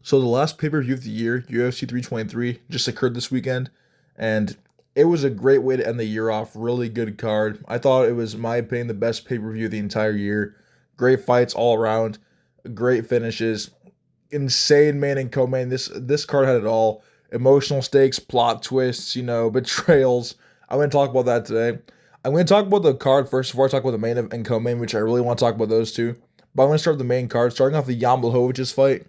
So the last pay-per-view of the year, UFC 323, just occurred this weekend, and it was a great way to end the year off. Really good card. I thought it was, in my opinion, the best pay-per-view of the entire year. Great fights all around, great finishes, insane main and co-main. This card had it all. Emotional stakes, plot twists, betrayals. I'm going to talk about that today. I'm going to talk about the card first before I talk about the main and co-main, which I really want to talk about those two. But I'm going to start with the main card, starting off the Jan Blachowicz fight.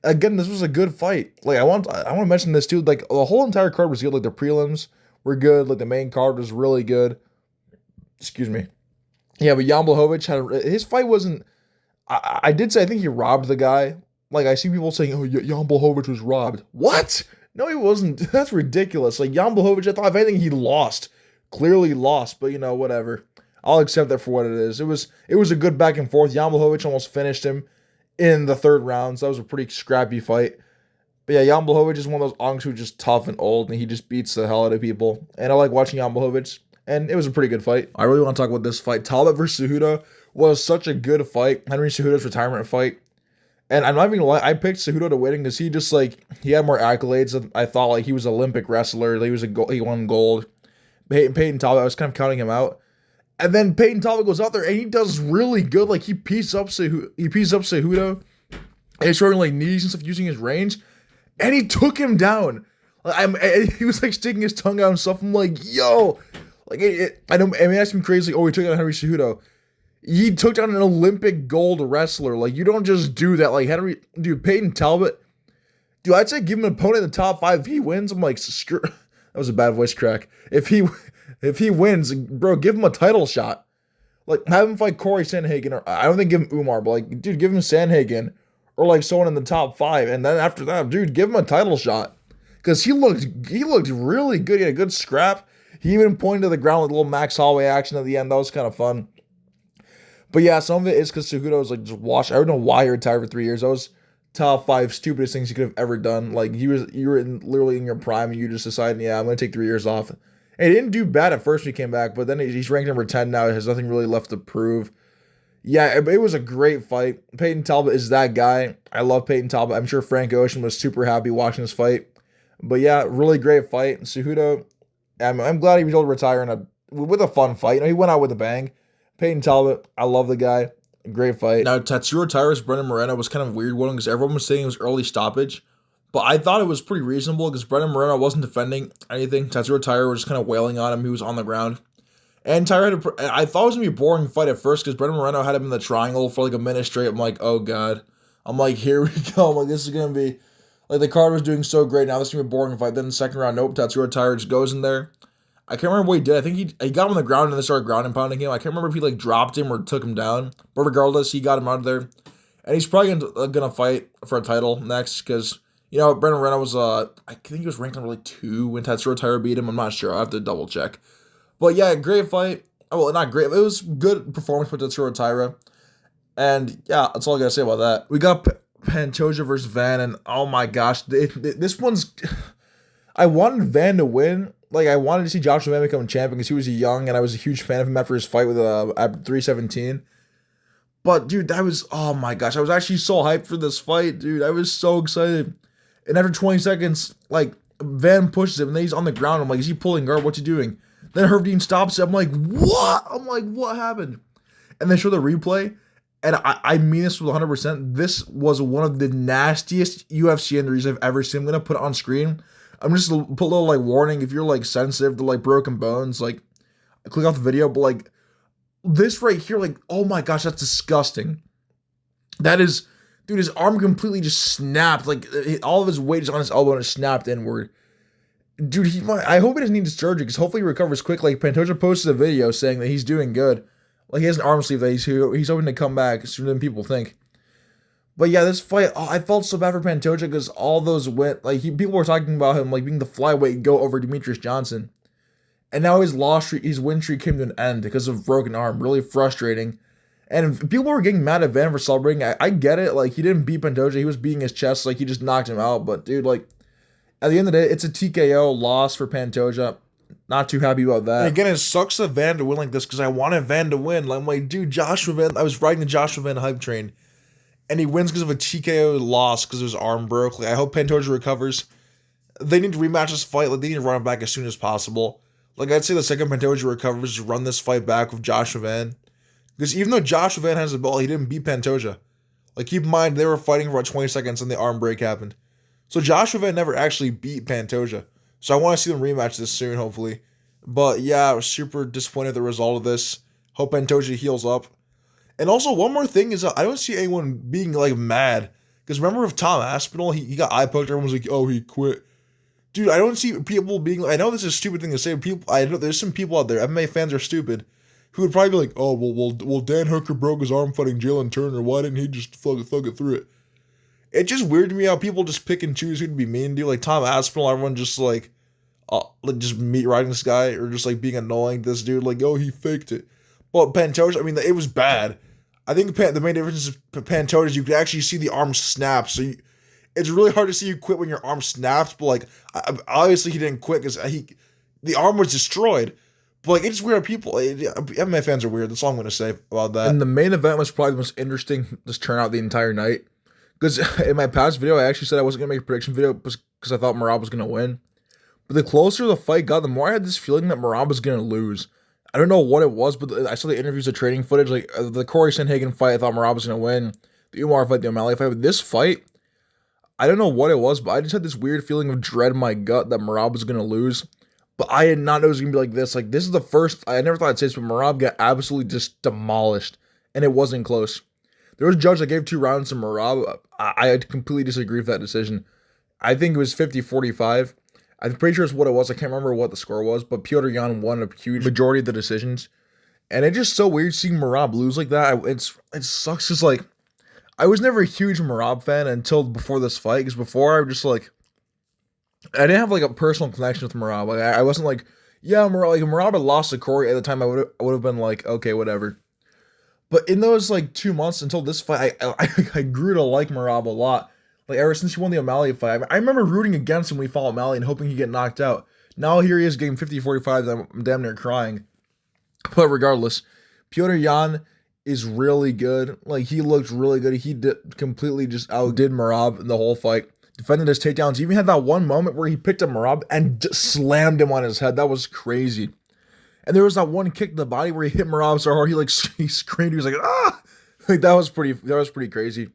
Again, this was a good fight. Like I want to mention this too. Like the whole entire card was good. Like the prelims were good. Like the main card was really good. Excuse me. Yeah, but Jan Blachowicz had his fight wasn't. I did say I think he robbed the guy. Like I see people saying, "Oh, Jan Blachowicz was robbed." What? No, he wasn't. That's ridiculous. Like Jan Blachowicz, I thought if anything he lost. Clearly lost, but whatever. I'll accept that for what it is. It was a good back and forth. Jan Blachowicz almost finished him in the third round, so that was a pretty scrappy fight. But yeah, Jan Blachowicz is one of those Ongs who's just tough and old, and he just beats the hell out of people. And I like watching Jan Blachowicz, and it was a pretty good fight. I really want to talk about this fight. Talbot versus Cejudo was such a good fight. Henry Cejudo's retirement fight. And I'm not even gonna lie, I picked Cejudo to win because he had more accolades than I thought. Like he was an Olympic wrestler. He won gold. Peyton Talbot, I was kind of counting him out. And then Peyton Talbot goes out there and he does really good. Like he pieced up Cejudo. And he's throwing like knees and stuff using his range. And he took him down. He was like sticking his tongue out and stuff. I'm like, yo. Like I mean that's been crazy. Oh, he took down Henry Cejudo. He took down an Olympic gold wrestler. Like you don't just do that. Like Peyton Talbot. Dude, I'd say give him an opponent in the top 5. If he wins, I'm like, screw. That was a bad voice crack. If he wins, bro, give him a title shot. Like, have him fight Corey Sandhagen, or I don't think give him Umar, but like, dude, give him Sandhagen, or like someone in the top 5, and then after that, dude, give him a title shot. Because he looked really good. He had a good scrap. He even pointed to the ground with a little Max Holloway action at the end. That was kind of fun. But yeah, some of it is because Cejudo was like just washed. I don't know why he retired for 3 years. That was top 5 stupidest things you could have ever done. Like you were literally in your prime and you just decided, yeah, I'm gonna take 3 years off. And he didn't do bad at first when he came back, but then he's ranked number 10 now. He has nothing really left to prove. Yeah, it was a great fight. Peyton Talbot is that guy. I love Peyton Talbot. I'm sure Frank Ocean was super happy watching this fight. But yeah, really great fight. Cejudo, I'm glad he was able to retire with a fun fight. He went out with a bang. Peyton Talbot, I love the guy. Great fight. Now, Tatsuro Taira's Brendan Moreno was kind of a weird one because everyone was saying it was early stoppage. But I thought it was pretty reasonable because Brendan Moreno wasn't defending anything. Tatsuro Taira was just kind of wailing on him. He was on the ground. And Taira I thought it was going to be a boring fight at first because Brendan Moreno had him in the triangle for like a minute straight. I'm like, oh, God. I'm like, here we go. I'm like, this is going to be... Like, the card was doing so great. Now this is going to be a boring fight. Then the second round, nope. Tatsuro Taira just goes in there. I can't remember what he did. I think he got him on the ground and then started ground and pounding him. I can't remember if he like dropped him or took him down. But regardless, he got him out of there. And he's probably gonna fight for a title next because, Brendan Moreno was, I think he was ranked number like 2 when Tatsuro Taira beat him. I'm not sure. I'll have to double check. But yeah, great fight. Well, not great. It was good performance by Tatsuro Taira. And yeah, that's all I gotta say about that. We got Pantoja versus Van, and oh my gosh, this one's... I wanted Van to win. Like, I wanted to see Joshua Van become champion because he was young, and I was a huge fan of him after his fight with at 317. But, dude, oh my gosh, I was actually so hyped for this fight, dude. I was so excited. And after 20 seconds, like, Van pushes him, and then he's on the ground. I'm like, is he pulling guard? What's he doing? Then Herb Dean stops it. I'm like, what? I'm like, what happened? And they show the replay, and I mean this with 100%. This was one of the nastiest UFC injuries I've ever seen. I'm going to put it on screen. I'm just put a little like warning if you're like sensitive to like broken bones, like click off the video. But like this right here, like, oh my gosh, that's disgusting. That is, dude, his arm completely just snapped. Like all of his weight is on his elbow and it snapped inward. Dude, I hope he doesn't need surgery because hopefully he recovers quick. Like Pantoja posted a video saying that he's doing good. Like he has an arm sleeve that he's hoping to come back sooner than people think. But yeah, this fight, I felt so bad for Pantoja because all those went, like, people were talking about him, like, being the flyweight go over Demetrius Johnson. And now his win streak came to an end because of broken arm. Really frustrating. And people were getting mad at Van for celebrating. I get it. Like, he didn't beat Pantoja. He was beating his chest. Like, he just knocked him out. But, dude, like, at the end of the day, it's a TKO loss for Pantoja. Not too happy about that. And again, it sucks that Van to win like this because I wanted Van to win. Like, I'm like, dude, Joshua Van, I was riding the Joshua Van hype train. and he wins because of a TKO loss because his arm broke. Like, I hope Pantoja recovers. They need to rematch this fight. Like, they need to run it back as soon as possible. Like, I'd say the second Pantoja recovers, run this fight back with Joshua Van. Because even though Joshua Van has the ball, he didn't beat Pantoja. Like, keep in mind, they were fighting for about 20 seconds and the arm break happened. So Joshua Van never actually beat Pantoja. So I want to see them rematch this soon, hopefully. But yeah, I was super disappointed with the result of this. Hope Pantoja heals up. And also, one more thing is I don't see anyone being, like, mad. Because remember with Tom Aspinall, he got eye poked. Everyone was like, oh, he quit. Dude, I don't see people being, I know this is a stupid thing to say, but I know there's some people out there, MMA fans are stupid, who would probably be like, oh, well, Dan Hooker broke his arm fighting Jalen Turner. Why didn't he just thug it through it? It's just weird to me how people just pick and choose who to be mean to. Like Tom Aspinall, everyone just like just meat riding this guy or just like being annoying to this dude. Like, oh, he faked it. But Pantoja, I mean, it was bad. I think the main difference is Pantoja is you could actually see the arm snap. So it's really hard to see you quit when your arm snaps. But like, obviously he didn't quit because the arm was destroyed. But like, it's weird. People, MMA fans are weird. That's all I'm going to say about that. And the main event was probably the most interesting just turnout the entire night. Because in my past video, I actually said I wasn't going to make a prediction video because I thought Merab was going to win. But the closer the fight got, the more I had this feeling that Merab was going to lose. I don't know what it was, but I saw the interviews, the training footage. Like the Corey Sandhagen fight, I thought Merab was going to win. The Umar fight, the O'Malley fight. But this fight, I don't know what it was, but I just had this weird feeling of dread in my gut that Merab was going to lose. But I did not know it was going to be like this. Like, this is the first, I never thought I'd say this, but Merab got absolutely just demolished. And it wasn't close. There was a judge that gave 2 rounds to Merab. I completely disagree with that decision. I think it was 50-45. I'm pretty sure it's what it was. I can't remember what the score was, but Petr Yan won a huge majority of the decisions. And it's just so weird seeing Merab lose like that. It sucks because, like, I was never a huge Merab fan until before this fight. Because before, I was just, like, I didn't have, like, a personal connection with Merab. Like, I wasn't like, yeah, Merab had lost to Corey at the time. I would have been like, okay, whatever. But in those, like, 2 months until this fight, I grew to like Merab a lot. Like, ever since he won the O'Malley fight. I remember rooting against him when he fought O'Malley and hoping he'd get knocked out. Now here he is getting 50-45. I'm damn near crying. But regardless, Petr Yan is really good. Like, he looked really good. He completely just outdid Merab in the whole fight. Defended his takedowns. He even had that one moment where he picked up Merab and slammed him on his head. That was crazy. And there was that one kick to the body where he hit Merab so hard he screamed. He was like, ah! Like, that was pretty crazy.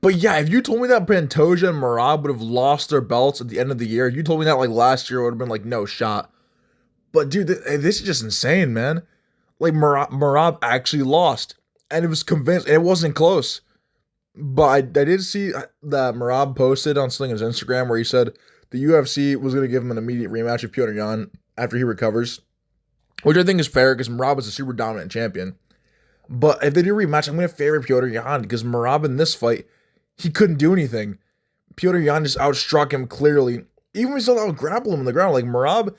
But yeah, if you told me that Pantoja and Merab would have lost their belts at the end of the year, if you told me that like last year, it would have been like, no shot. But dude, this is just insane, man. Like, Merab actually lost. And it was convinced, and it wasn't close. But I did see that Merab posted on something on his Instagram where he said the UFC was going to give him an immediate rematch of Petr Yan after he recovers. Which I think is fair because Merab is a super dominant champion. But if they do a rematch, I'm going to favor Petr Yan because Merab in this fight, he couldn't do anything. Petr Yan just outstruck him clearly. Even when he still out-grapple him on the ground. Like, Merab,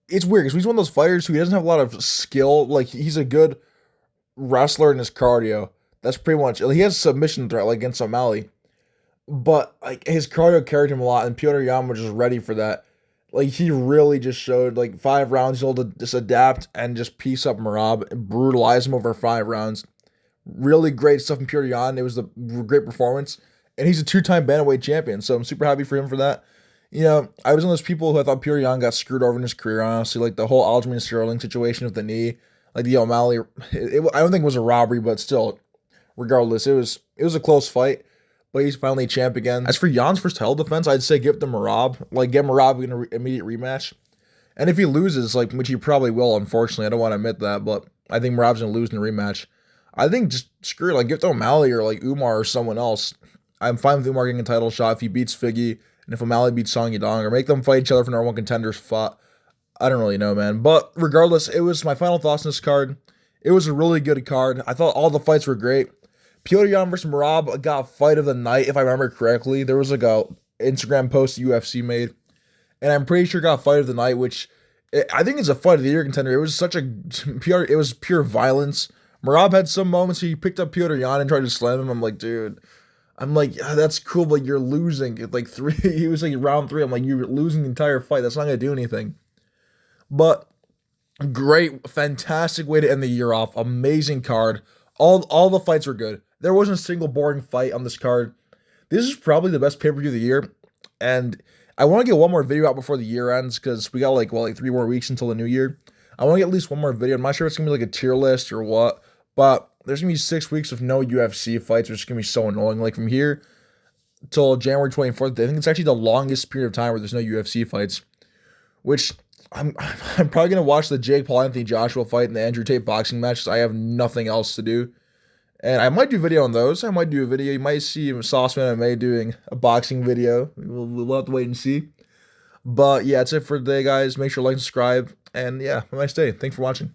it's weird because he's one of those fighters who he doesn't have a lot of skill. Like, he's a good wrestler in his cardio. That's pretty much, he has a submission threat like against O'Malley. But like, his cardio carried him a lot, and Petr Yan was just ready for that. Like, he really just showed, like, 5 rounds, he's able to just adapt and just piece up Merab and brutalize him over 5 rounds. Really great stuff from Petr Yan. It was a great performance. And he's a 2-time bantamweight champion, so I'm super happy for him for that. You know, I was one of those people who I thought Petr Yan got screwed over in his career, honestly. Like, the whole Aljamain Sterling situation with the knee, like the O'Malley, I don't think it was a robbery, but still, regardless, it was a close fight. But he's finally champ again. As for Jan's first title defense, I'd say give it to Merab. Like, get Merab in an immediate rematch. And if he loses, like, which he probably will, unfortunately, I don't want to admit that, but I think Merab's going to lose in a rematch. I think just screw it, like, give it to O'Malley or, like, Umar or someone else. I'm fine with Umar getting a title shot if he beats Figgy, and if O'Malley beats Song Yadong, or make them fight each other for number 1 contenders spot. I don't really know, man. But regardless, it was my final thoughts on this card. It was a really good card. I thought all the fights were great. Petr Yan versus Merab got fight of the night, if I remember correctly. There was like a Instagram post the UFC made, and I'm pretty sure got fight of the night, which I think is a fight of the year contender. It was such a it was pure violence. Merab had some moments he picked up Petr Yan and tried to slam him. I'm like, dude, yeah, that's cool, but you're losing. It's like 3. He was like round 3. I'm like, you're losing the entire fight. That's not gonna do anything. But great, fantastic way to end the year off. Amazing card. All the fights were good. There wasn't a single boring fight on this card. This is probably the best pay-per-view of the year, and I want to get one more video out before the year ends because we got like 3 more weeks until the new year. I want to get at least one more video. I'm not sure if it's gonna be like a tier list or what, but there's gonna be 6 weeks of no UFC fights, which is gonna be so annoying. Like from here till January 24th, I think it's actually the longest period of time where there's no UFC fights. Which I'm probably gonna watch the Jake Paul Anthony Joshua fight and the Andrew Tate boxing match. 'Cause I have nothing else to do. And I might do a video on those. I might do a video. You might see Sauceman MMA doing a boxing video. We'll have to wait and see. But yeah, that's it for today, guys. Make sure to like and subscribe. And yeah, have a nice day. Thanks for watching.